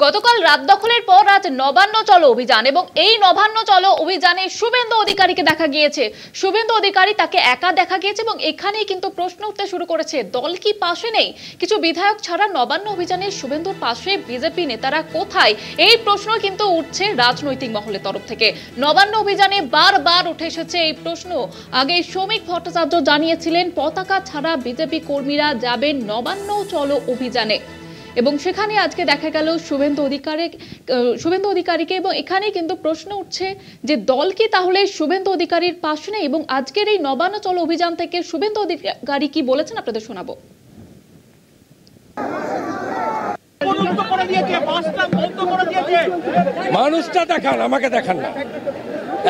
গতকাল রাত দখলের পর আজ নবান্ন চলো অভিযান এবং এই নবান্ন চলো অভিযানে শুভেন্দু অধিকারীকে দেখা গিয়েছে। শুভেন্দু অধিকারী তাকে একা দেখা গিয়েছে এবং এখানেই কিন্তু প্রশ্ন উঠতে শুরু করেছে, দল কি পাশে নেই? কিছু বিধায়ক ছাড়া নবান্ন অভিযানে শুভেন্দুর পাশে বিজেপি নেতারা কোথায়? এই প্রশ্ন কিন্তু উঠছে রাজনৈতিক মহলের তরফ থেকে। নবান্ন অভিযানে বারবার উঠে এসেছে এই প্রশ্ন। আগে শ্রমিক ভট্টাচার্য জানিয়েছিলেন পতাকা ছাড়া বিজেপি কর্মীরা যাবেন নবান্ন চলো অভিযানে এবং সেখানে আজকে দেখা গেল শুভেন্দু অধিকারীকে এবং এখানে কিন্তু প্রশ্ন উঠছে যে দল কি তাহলে শুভেন্দু অধিকারীর পাশে নেই? এবং আজকের এই নবান্ন চলো অভিযান থেকে শুভেন্দু অধিকারী কি বলেছেন আপনাদের শোনাবো। মানুষটা দেখান, আমাকে দেখান না।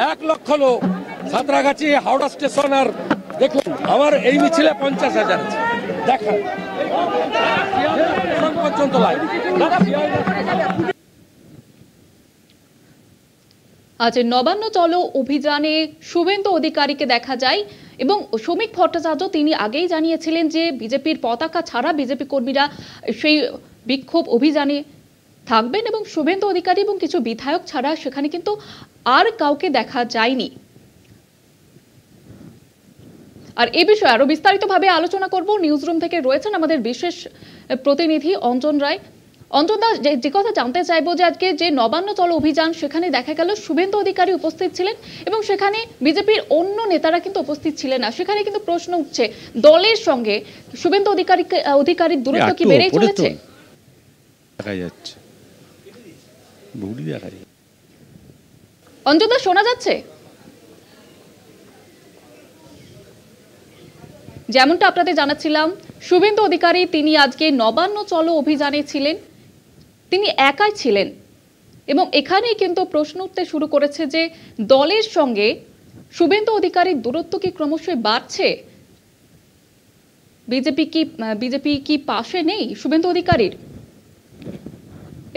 1 লক্ষ লোক সাঁতরাগাছি হাওড়া স্টেশন, আর দেখুন আমার এই মিছিলে 50,000 আছে। দেখান পর্যন্ত আজ নবান্ন চলো অভিযানে শুভেন্দু অধিকারীকে দেখা যায় এবং শ্রমিক ভট্টাচার্য তিনি আগেই জানিয়েছিলেন যে বিজেপির পতাকা ছাড়া বিজেপি কর্মীরা সেই বিক্ষোভ অভিযানে থাকবেন এবং শুভেন্দু অধিকারী এবং কিছু বিধায়ক ছাড়া সেখানে কিন্তু আর কাউকে দেখা যায়নি। আর এই বিষয়ে আরো বিস্তারিতভাবে আলোচনা করব। নিউজরুম থেকে রয়েছেন আমাদের বিশেষ প্রতিনিধি অঞ্জন রায়। অঞ্জন দা, যে কথা জানতে চাইবো যে আজকে যে নবান্ন চলো অভিযান সেখানে দেখা গেল শুভেন্দু অধিকারী উপস্থিত ছিলেন এবং সেখানে বিজেপির অন্য নেতারা কিন্তু উপস্থিত ছিলেন না। সেখানে কিন্তু প্রশ্ন উঠছে দলের সঙ্গে শুভেন্দু অধিকারীর দূরত্ব কি বেড়েই চলেছে? দেখা যাচ্ছে অঞ্জন দা, শোনা যাচ্ছে? যেমনটা আপনাদের জানাচ্ছিলাম, শুভেন্দু অধিকারী তিনি আজকে নবান্ন চলো অভিযানে ছিলেন, তিনি একাই ছিলেন এবং এখানেই কিন্তু প্রশ্ন উঠতে শুরু করেছে যে দলের সঙ্গে শুভেন্দু অধিকারীর দূরত্ব কি ক্রমশই বাড়ছে? বিজেপি কি পাশে নেই শুভেন্দু অধিকারীর?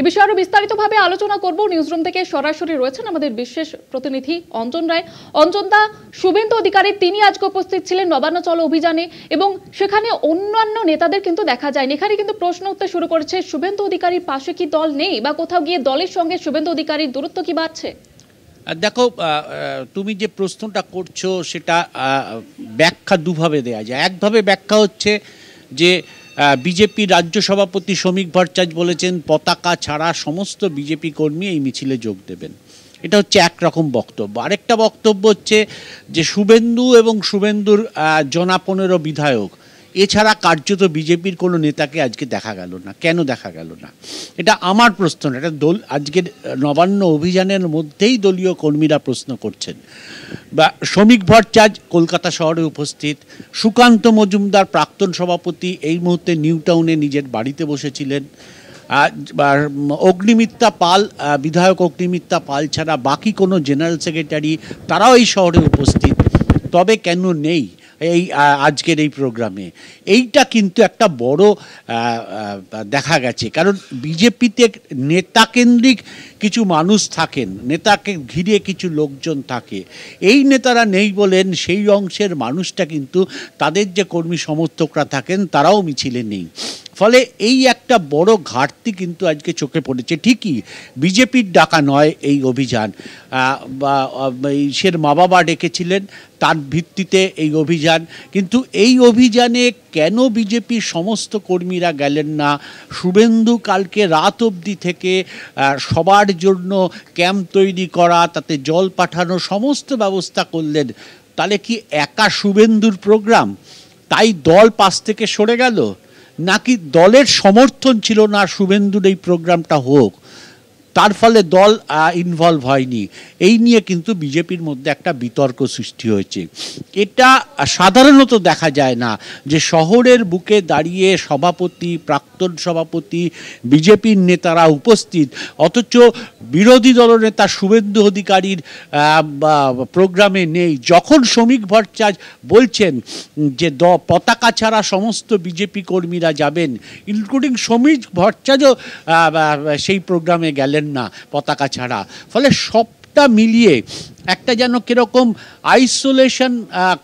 এ বিষয়ে আরো বিস্তারিতভাবে আলোচনা করব। নিউজরুম থেকে সরাসরি রয়েছেন আমাদের বিশেষ প্রতিনিধি অঞ্জন রায়। অঞ্জন দা, শুভেন্দু অধিকারী তিনি আজকে উপস্থিত ছিলেন নবান্ন চলো অভিযানে এবং সেখানে অন্যান্য নেতাদের কিন্তু দেখা যায়নি। এখানে কিন্তু প্রশ্ন উঠতে শুরু করেছে শুভেন্দু অধিকারীর পাশে কি দল নেই বা কোথাও গিয়ে দলের সঙ্গে শুভেন্দু অধিকারীর দূরত্ব কি বাড়ছে? দেখো, তুমি যে প্রশ্নটা করছো সেটা ব্যাখ্যা দুভাবে দেয়া যায়। একভাবে ব্যাখ্যা হচ্ছে যে বিজেপি রাজ্য সভাপতি শ্রমিক ভট্টাচার্য বলেছেন পতাকা ছাড়া সমস্ত বিজেপি কর্মী এই মিছিলে যোগ দেবেন। এটা হচ্ছে একরকম বক্তব্য। আরেকটা বক্তব্য হচ্ছে যে শুভেন্দু এবং শুভেন্দুর 15 বিধায়ক এছাড়া কার্যত বিজেপির কোনো নেতাকে আজকে দেখা গেল না। কেন দেখা গেল না? এটা আমার প্রশ্ন। এটা আজকের নবান্ন অভিযানের মধ্যেই দলীয় কর্মীরা প্রশ্ন করছেন। বা শ্রমিক ভট্টাচার্য কলকাতা শহরে উপস্থিত, সুকান্ত মজুমদার প্রাক্তন সভাপতি এই মুহূর্তে নিউ টাউনে নিজের বাড়িতে বসেছিলেন, অগ্নিমিত্রা পাল, বিধায়ক অগ্নিমিত্রা পাল ছাড়া বাকি কোনো জেনারেল সেক্রেটারি তারাও এই শহরে উপস্থিত। তবে কেন নেই এই আজকের এই প্রোগ্রামে? এইটা কিন্তু একটা বড় দেখা গেছে। কারণ বিজেপিতে নেতাকেন্দ্রিক কিছু মানুষ থাকেন, নেতাকে ঘিরে কিছু লোকজন থাকে। এই নেতারা নেই বলেন সেই অংশের মানুষটা কিন্তু তাদের যে কর্মী সমর্থকরা থাকেন তারাও মিছিলে নেই। ফলে এই একটা বড় ঘাটতি কিন্তু আজকে চোখে পড়েছে। ঠিকই বিজেপির ডাকা নয় এই অভিযান, বা সের মা বাবা ডেকেছিলেন, তার ভিত্তিতে এই অভিযান। কিন্তু এই অভিযানে কেন বিজেপির সমস্ত কর্মীরা গেলেন না? শুভেন্দু কালকে রাত অবধি থেকে সবার জন্য ক্যাম্প তৈরি করা, তাতে জল পাঠানো, সমস্ত ব্যবস্থা করলেন। তাহলে কি একা শুভেন্দুর প্রোগ্রাম তাই দল পাশ থেকে সরে গেল, নাকি দলের সমর্থন ছিল না শুভেন্দুর এই প্রোগ্রামটা হোক, তার ফলে দল ইনভলভ হয়নি? এই নিয়ে কিন্তু বিজেপির মধ্যে একটা বিতর্ক সৃষ্টি হয়েছে। এটা সাধারণত দেখা যায় না যে শহরের বুকে দাঁড়িয়ে সভাপতি, প্রাক্তন সভাপতি, বিজেপির নেতারা উপস্থিত, অথচ বিরোধী দলনেতা শুভেন্দু অধিকারীর প্রোগ্রামে নেই। যখন শ্রমিক ভট্টাচার্য বলছেন যে পতাকা ছাড়া সমস্ত বিজেপি কর্মীরা যাবেন, ইনক্লুডিং শ্রমিক ভট্টাচার্যও সেই প্রোগ্রামে গেলেন না পতাকা ছাড়া। ফলে সব সবটা মিলিয়ে একটা যেন কিরকম আইসোলেশন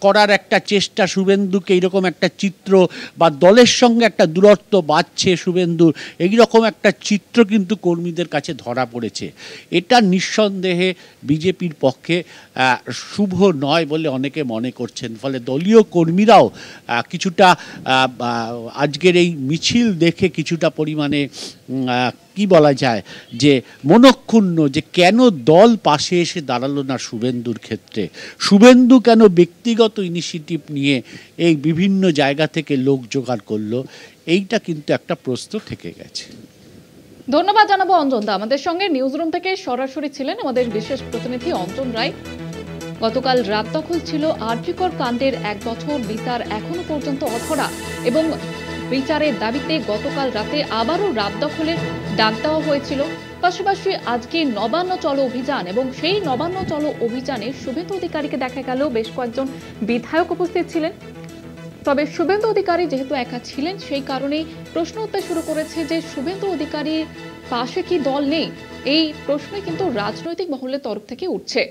করার একটা চেষ্টা শুভেন্দুকে, এইরকম একটা চিত্র, বা দলের সঙ্গে একটা দূরত্ব বাড়ছে শুভেন্দুর, এইরকম একটা চিত্র কিন্তু কর্মীদের কাছে ধরা পড়েছে। এটা নিঃসন্দেহে বিজেপির পক্ষে শুভ নয় বলে অনেকে মনে করছেন। ফলে দলীয় কর্মীরাও কিছুটা আজকের এই মিছিল দেখে কিছুটা পরিমাণে কি বলা যায় যে মনক্ষুণ্ণ, যে কেন দল পাশে এসে দাঁড়ালো না শুভেন্দুর ক্ষেত্রে, শুভেন্দু কেন ব্যক্তিগত ইনিশিয়েটিভ নিয়ে এই বিভিন্ন জায়গা থেকে লোক জোগাড় করলো, এইটা কিন্তু একটা প্রশ্ন থেকে গেছে। ধন্যবাদ জানাবো অঞ্জন দা। আমাদের সঙ্গে নিউজ রুম থেকে সরাসরি ছিলেন আমাদের বিশেষ প্রতিনিধি অঞ্জন রায়। গতকাল রাত দখল ছিল আর.জি. কর কাণ্ডের 1 বছর, বিচার এখনো পর্যন্ত অধরা এবং বিচারের দাবিতে গতকাল রাতে আবারও রাত দখলের ডাক দেওয়া হয়েছিল। পাশাপাশি আজকে নবান্ন চলো অভিযান, এবং সেই নবান্ন চলো অভিযানে শুভেন্দু অধিকারীকে দেখা গেল বেশ কয়েকজন বিধায়ক উপস্থিত ছিলেন। তবে শুভেন্দু অধিকারী যেহেতু একা ছিলেন, সেই কারণেই প্রশ্ন উঠতে শুরু করেছে যে শুভেন্দু অধিকারীর পাশে কি দল নেই, এই প্রশ্নই কিন্তু রাজনৈতিক মহলের তরফ থেকে উঠছে।